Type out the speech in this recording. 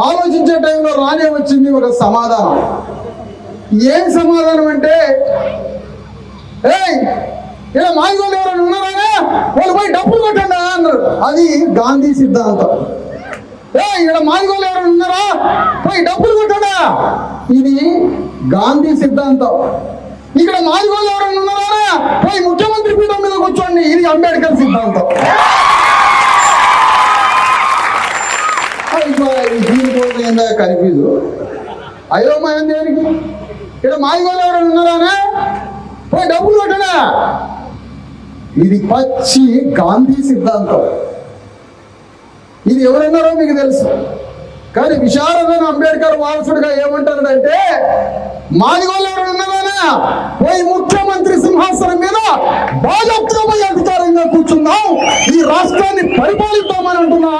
ఆలోచించే టైంలో రానే వచ్చింది ఒక సమాధానం. ఏం సమాధానం అంటే, ఇలా మాదిగోళ్ళు ఎవరైనా ఉన్నారా, వాళ్ళు పోయి డబ్బులు కొట్టండి అన్నారు. అది గాంధీ సిద్ధాంతం. ఇక్కడ మాదిగోళ్ళు ఎవరైనా ఉన్నారా, పోయి డబ్బులు కొట్టండా, ఇది గాంధీ సిద్ధాంతం. ఇక్కడ మాదిగోళ్ళు ఎవరైనా ఉన్నారా, పోయి ముఖ్యమంత్రి పీఠం మీద కూర్చోండి, ఇది అంబేద్కర్ సిద్ధాంతం. దీనికోసం ఏందా కన్ఫ్యూజ్, అయోమయం దేనికి? ఇక్కడ మాదిగోళ్ళు ఎవరైనా ఉన్నారా, పోయి డబ్బులు కొట్టడా, ఇది పచ్చి గాంధీ సిద్ధాంతం. ఇది ఎవరన్నారో మీకు తెలుసు. కానీ విశారదైన అంబేద్కర్ వారసుడిగా ఏమంటారంటే, మాదిగోళ్ళు ఎవరైనా ఉన్నారా, పోయి ముఖ్యమంత్రి సింహాసనం మీద బాధ్యతగా అధికారంగా కూర్చుందాం, ఈ రాష్ట్రాన్ని పరిపాలిద్దామని అంటున్నా